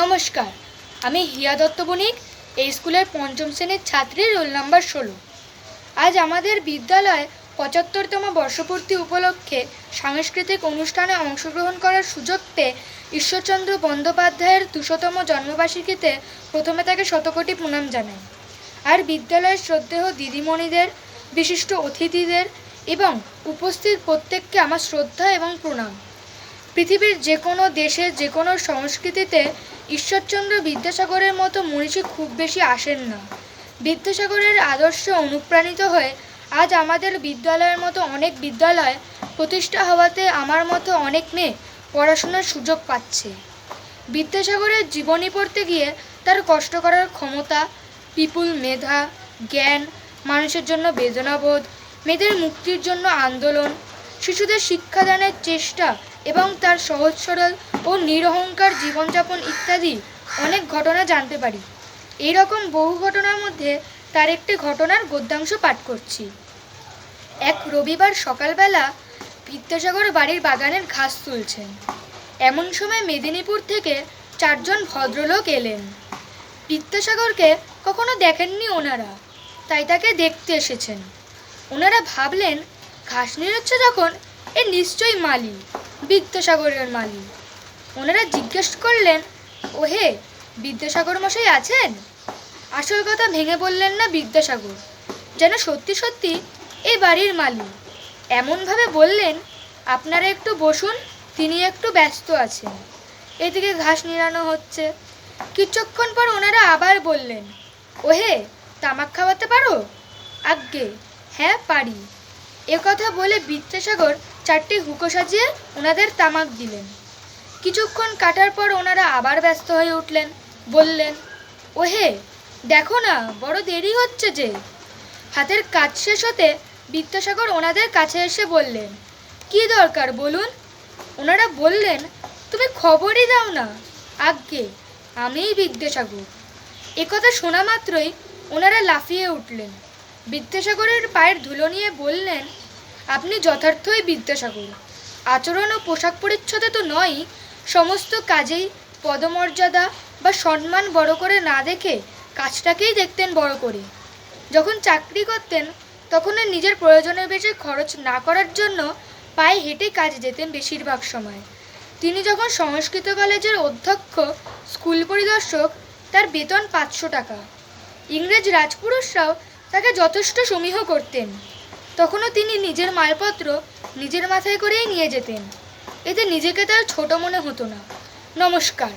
নমস্কার, আমি হিয়া দত্ত বণিক, এই স্কুলের পঞ্চম শ্রেণীর ছাত্রী, রোল নাম্বার 16। আজ আমাদের বিদ্যালয়ে ৭৫তম বর্ষপূর্তি উপলক্ষে সাংস্কৃতিক অনুষ্ঠানে অংশগ্রহণ করার সুযোগ পেয়ে ঈশ্বরচন্দ্র বন্দ্যোপাধ্যায়ের ২০০তম জন্মবার্ষিকীতে প্রথমে তাকে শতকোটি প্রণাম জানাই। আর বিদ্যালয়ের শ্রদ্ধেয় দিদিমণিদের, বিশিষ্ট অতিথিদের এবং উপস্থিত প্রত্যেককে আমার শ্রদ্ধা এবং প্রণাম। পৃথিবীর যে কোনো দেশে, যে কোনো সংস্কৃতিতে ঈশ্বরচন্দ্র বিদ্যাসাগরের মতো মনীষী খুব বেশি আসেন না। বিদ্যাসাগরের আদর্শে অনুপ্রাণিত হয়ে আজ আমাদের বিদ্যালয়ের মতো অনেক বিদ্যালয় প্রতিষ্ঠা হওয়াতে আমার মতো অনেক মেয়ে পড়াশোনার সুযোগ পাচ্ছে। বিদ্যাসাগরের জীবনী পড়তে গিয়ে তার কষ্ট করার ক্ষমতা, বিপুল মেধা, জ্ঞান, মানুষের জন্য বেদনাবোধ, মেয়েদের মুক্তির জন্য আন্দোলন, শিশুদের শিক্ষাদানের চেষ্টা এবং তার সহজ সরল ও নিরহংকার জীবনযাপন ইত্যাদি অনেক ঘটনা জানতে পারি। এইরকম বহু ঘটনার মধ্যে তার একটি ঘটনার গদ্যাংশ পাঠ করছি। এক রবিবার সকালবেলা বিদ্যাসাগর বাড়ির বাগানের ঘাস তুলছেন। এমন সময় মেদিনীপুর থেকে 4 জন ভদ্রলোক এলেন। বিদ্যাসাগরকে কখনো দেখেননি ওনারা, তাই তাকে দেখতে এসেছেন। ওনারা ভাবলেন, ঘাস নিড়াচ্ছে যখন, এ নিশ্চয়ই মালি, বিদ্যাসাগরের মালি। ওনারা জিজ্ঞেস করলেন, ওহে, বিদ্যাসাগর মশাই আছেন? আসল কথা ভেঙে বললেন না বিদ্যাসাগর, যেন সত্যি সত্যি এই বাড়ির মালি। এমনভাবে বললেন, আপনারা একটু বসুন, তিনি একটু ব্যস্ত আছেন, এদিকে ঘাস নিড়ানো হচ্ছে। কিছুক্ষণ পর ওনারা আবার বললেন, ওহে, তামাক খাওয়াতে পারো? আজ্ঞে, হ্যাঁ পারি। একথা বলে বিদ্যাসাগর 4টি হুঁকো সাজিয়ে ওনাদের তামাক দিলেন। কিছুক্ষণ কাটার পর ওনারা আবার ব্যস্ত হয়ে উঠলেন, বললেন, ওহে, দেখো না, বড় দেরি হচ্ছে যে। হাতের কাজ শেষ হতে বিদ্যাসাগর ওনাদের কাছে এসে বললেন, কি দরকার বলুন? ওনারা বললেন, তুমি খবরই দাও না। আজ্ঞে, আমিই বিদ্যাসাগর। একথা শোনা মাত্রই ওনারা লাফিয়ে উঠলেন। বিদ্যাসাগরের পায়ের ধুলো নিয়ে বললেন, আপনি যথার্থই বিদ্যাসাগর। আচরণ ও পোশাক পরিচ্ছদে তো নয়, সমস্ত কাজেই পদমর্যাদা বা সম্মান বড় করে না দেখে কাজটাকেই দেখতেন বড় করে। যখন চাকরি করতেন তখন নিজের প্রয়োজনের বেশি খরচ না করার জন্য পায়ে হেঁটে কাজে যেতেন বেশিরভাগ সময়। তিনি যখন সংস্কৃত কলেজের অধ্যক্ষ, স্কুল পরিদর্শক, তার বেতন 500 টাকা। ইংরেজ রাজপুরুষরাও তাকে যথেষ্ট সমীহ করতেন। তখনও তিনি নিজের মালপত্র নিজের মাথায় করেই নিয়ে যেতেন। এতে নিজেকে তার ছোট মনে হতো না। নমস্কার।